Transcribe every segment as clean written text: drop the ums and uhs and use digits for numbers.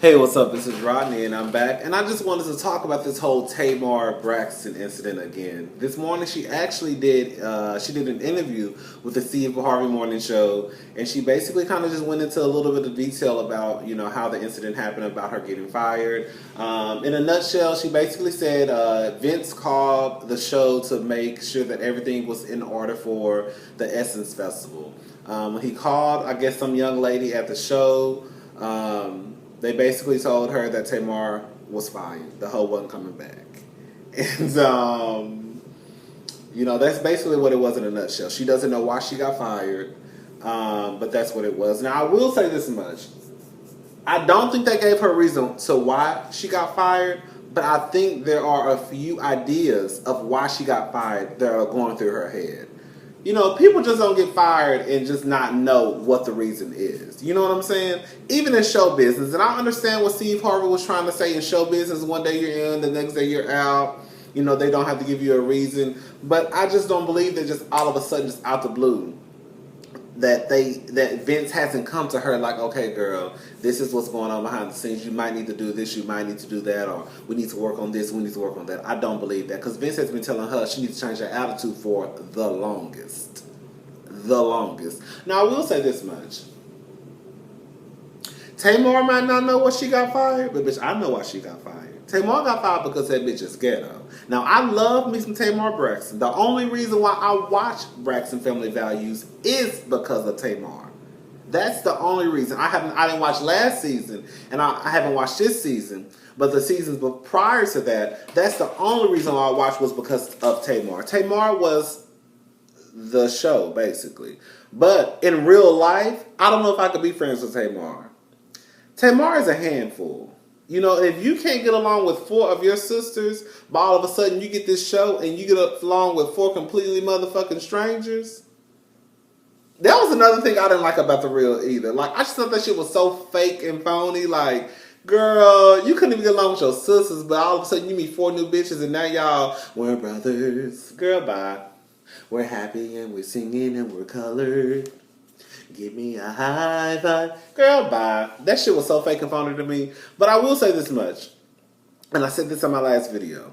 Hey, what's up? This is Rodney, and I'm back. And I just wanted to talk about this whole Tamar Braxton incident again. This morning, she actually did an interview with the Steve Harvey morning show, and she basically kind of just went into a little bit of detail about how the incident happened, about her getting fired. In a nutshell, she basically said Vince called the show to make sure that everything was in order for the Essence Festival. When he called, I guess some young lady at the show. They basically told her that Tamar was fired. The hoe wasn't coming back. And, that's basically what it was in a nutshell. She doesn't know why she got fired, but that's what it was. Now, I will say this much. I don't think they gave her a reason to why she got fired, but I think there are a few ideas of why she got fired that are going through her head. People just don't get fired and just not know what the reason is. You know what I'm saying? Even in show business. And I understand what Steve Harvey was trying to say in show business. One day you're in, the next day you're out. They don't have to give you a reason. But I just don't believe that just all of a sudden, just out the blue, that Vince hasn't come to her like, okay, girl, this is what's going on behind the scenes. You might need to do this, you might need to do that, or we need to work on this, we need to work on that. I don't believe that, because Vince has been telling her she needs to change her attitude for the longest. The longest. Now, I will say this much. Tamar might not know why she got fired, but bitch, I know why she got fired. Tamar got fired because that bitch is ghetto. Now, I love me some Tamar Braxton. The only reason why I watch Braxton Family Values is because of Tamar. That's the only reason. I didn't watch last season, and I haven't watched this season. But the seasons prior to that, that's the only reason why I watched was because of Tamar. Tamar was the show, basically. But in real life, I don't know if I could be friends with Tamar. Tamar is a handful. If you can't get along with 4 of your sisters, but all of a sudden you get this show and you get along with 4 completely motherfucking strangers. That was another thing I didn't like about The Real either. Like, I just thought that shit was so fake and phony. Like, girl, you couldn't even get along with your sisters, but all of a sudden you meet 4 new bitches and now y'all, we're brothers. Girl, bye. We're happy and we're singing and we're colored. Give me a high five. Girl, bye. That shit was so fake and phony to me. But I will say this much, and I said this on my last video.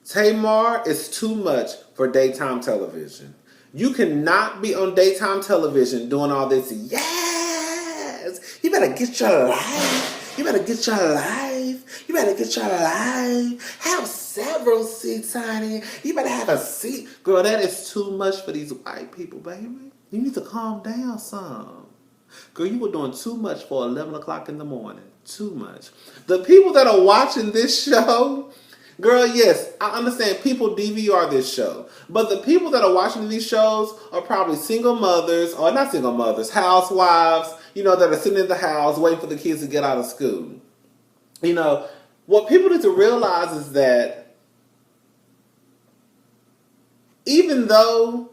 Tamar is too much for daytime television. You cannot be on daytime television doing all this. Yes! You better get your life. You better get your life. You better get your life. Have several seats, honey. You better have a seat. Girl, that is too much for these white people, baby. You need to calm down some. Girl, you were doing too much for 11 o'clock in the morning. Too much. The people that are watching this show, girl, yes, I understand people DVR this show. But the people that are watching these shows are probably single mothers, or not single mothers, housewives, that are sitting in the house waiting for the kids to get out of school. What people need to realize is that even though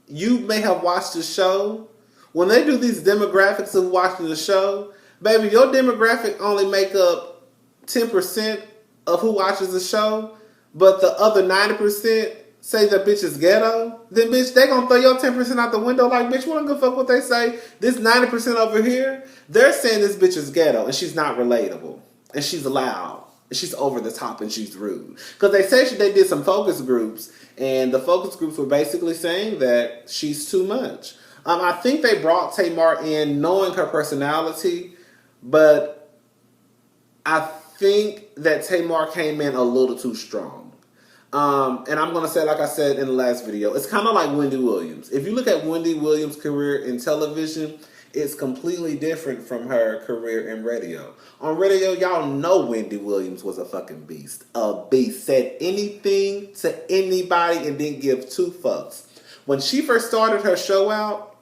you may have watched the show, when they do these demographics of watching the show, baby, your demographic only make up 10% of who watches the show, but the other 90% say that bitch is ghetto, then bitch, they gonna throw your 10% out the window like, bitch, we don't give a fuck what they say. This 90% over here, they're saying this bitch is ghetto, and she's not relatable, and she's loud, and she's over the top, and she's rude. Because they say they did some focus groups, and the focus groups were basically saying that she's too much. I think they brought Tamar in knowing her personality, but I think that Tamar came in a little too strong. And I'm going to say, like I said in the last video, it's kind of like Wendy Williams. If you look at Wendy Williams' career in television, it's completely different from her career in radio. On radio, y'all know Wendy Williams was a fucking beast. A beast. Said anything to anybody and didn't give 2 fucks. When she first started her show out,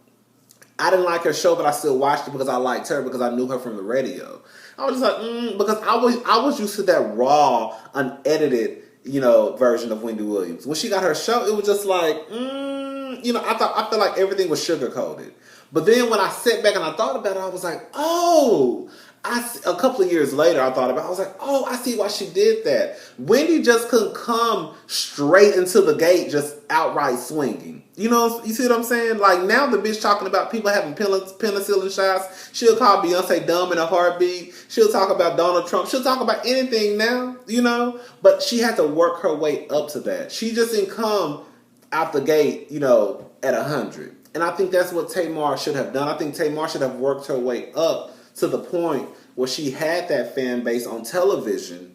I didn't like her show, but I still watched it because I liked her, because I knew her from the radio. I was just like, because I was used to that raw, unedited, version of Wendy Williams. When she got her show, it was just like, I felt like everything was sugar coated. But then when I sat back and I thought about it, I was like, oh, A couple of years later, I thought about it. I was like, oh, I see why she did that. Wendy just couldn't come straight into the gate just outright swinging. You know, you see what I'm saying? Like, now the bitch talking about people having penicillin shots. She'll call Beyonce dumb in a heartbeat. She'll talk about Donald Trump. She'll talk about anything now, you know? But she had to work her way up to that. She just didn't come out the gate, you know, at 100. And I think that's what Tamar should have done. I think Tamar should have worked her way up to the point where she had that fan base on television,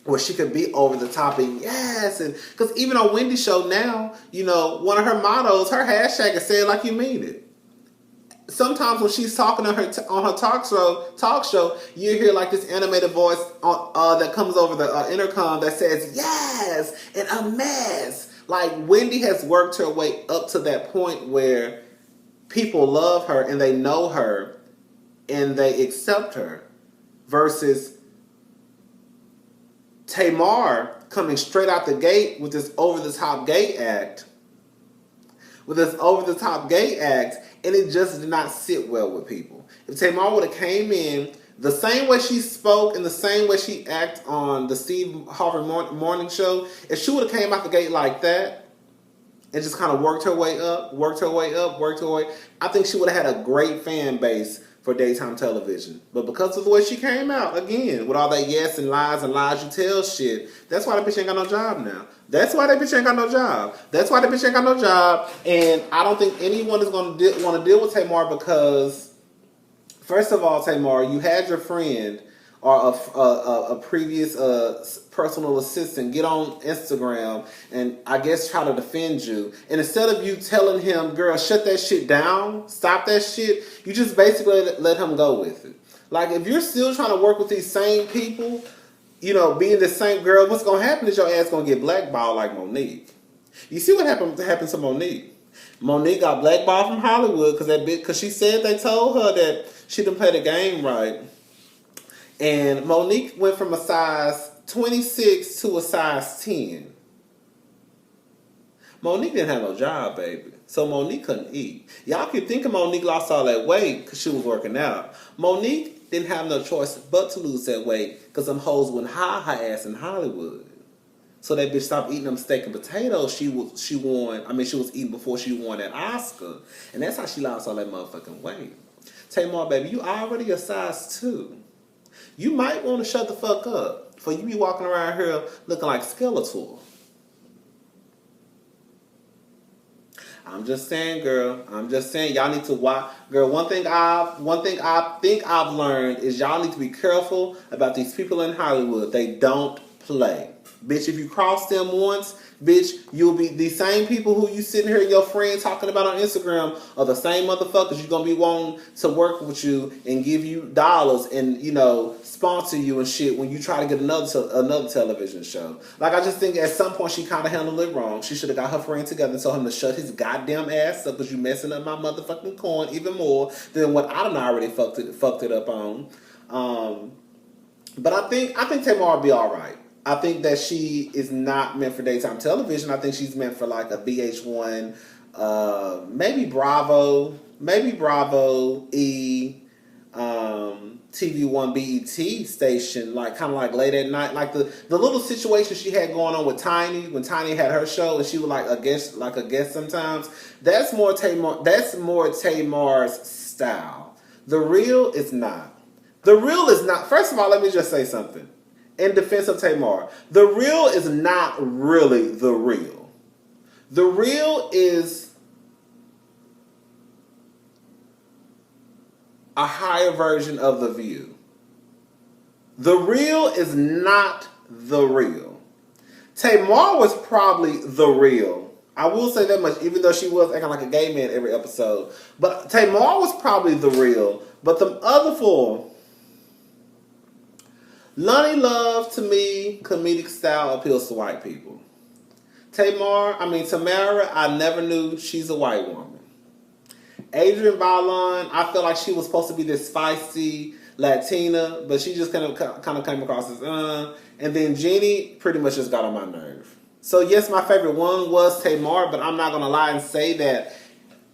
where she could be over the top and yes, and because even on Wendy's show now, you know, one of her mottos, her hashtag is "Say it like you mean it." Sometimes when she's talking on her talk show, you hear like this animated voice that comes over the intercom that says "yes" and "a mess." Like, Wendy has worked her way up to that point where people love her and they know her and they accept her, versus Tamar coming straight out the gate with this over-the-top gay act. And it just did not sit well with people. If Tamar would have came in the same way she spoke and the same way she acted on the Steve Harvey morning show, if she would have came out the gate like that and just kind of worked her way up, I think she would have had a great fan base for daytime television. But because of the way she came out, again, with all that yes and lies you tell shit, that's why that bitch ain't got no job now. That's why that bitch ain't got no job. And I don't think anyone is going to want to deal with Tamar because, first of all, Tamar, you had your friend or a previous personal assistant get on Instagram and I guess try to defend you. And instead of you telling him, girl, shut that shit down, stop that shit, you just basically let him go with it. Like, if you're still trying to work with these same people, you know, being the same girl, what's going to happen is your ass going to get blackballed like Monique. You see what happened to Monique? Monique got blackballed from Hollywood because she said they told her that she didn't play the game right. And Monique went from a size 26 to a size 10. Monique didn't have no job, baby. So Monique couldn't eat. Y'all keep thinking Monique lost all that weight because she was working out. Monique didn't have no choice but to lose that weight because them hoes wouldn't hire her ass in Hollywood. So that bitch stopped eating them steak and potatoes she was eating before she won that Oscar. And that's how she lost all that motherfucking weight. Tamar, baby, you already a size 2. You might want to shut the fuck up before you be walking around here looking like Skeletor. I'm just saying, girl. Y'all need to watch. Girl, one thing I think I've learned is y'all need to be careful about these people in Hollywood. They don't play. Bitch, if you cross them once, bitch, you'll be the same people who you sitting here, your friends talking about on Instagram are the same motherfuckers you're going to be wanting to work with you and give you dollars and, you know, sponsor you and shit when you try to get another television show. Like, I just think at some point she kind of handled it wrong. She should have got her friend together and told him to shut his goddamn ass up because you messing up my motherfucking coin even more than what I done already fucked it up on. But I think Tamar will be all right. I think that she is not meant for daytime television. I think she's meant for like a VH1, maybe Bravo, E, TV1 BET station, like kind of like late at night, like the little situation she had going on with Tiny when Tiny had her show and she was like a guest sometimes. That's more Tamar's style. The Real is not. First of all, let me just say something. In defense of Tamar, The Real is not really The Real. The Real is a higher version of The View. The Real is not The Real. Tamar was probably The Real. I will say that much, even though she was acting like a gay man every episode. But Tamar was probably The Real. But the other four... Lonnie Love, to me, comedic style appeals to white people. Tamara, I never knew she's a white woman. Adrienne Bailon, I feel like she was supposed to be this feisty Latina, but she just kind of came across as And then Jeannie pretty much just got on my nerve. So yes, my favorite one was Tamar, but I'm not going to lie and say that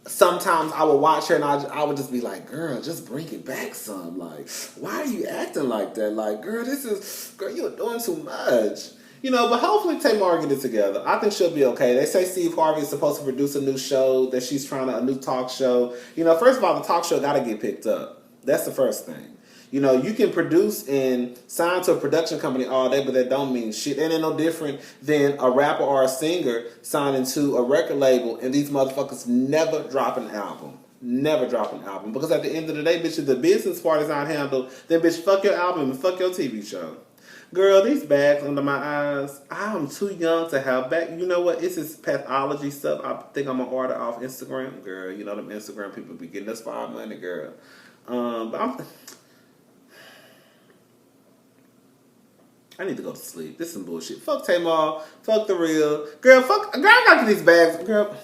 sometimes I would watch her and I would just be like, girl, just bring it back some. Like, why are you acting like that? Like, girl, you're doing too much. You know, but hopefully Tamar get it together. I think she'll be okay. They say Steve Harvey is supposed to produce a new show, that she's a new talk show. You know, first of all, the talk show got to get picked up. That's the first thing. You know, you can produce and sign to a production company all day, but that don't mean shit. It ain't no different than a rapper or a singer signing to a record label and these motherfuckers never drop an album. Never drop an album. Because at the end of the day, bitch, if the business part is not handled, then bitch, fuck your album and fuck your TV show. Girl, these bags under my eyes, I'm too young to have back. You know what? It's this pathology stuff. I think I'm going to order off Instagram. Girl, you know them Instagram people be getting us for our money, girl. I need to go to sleep. This is some bullshit. Fuck Tamar. Fuck the real. Girl, I got these bags. Girl.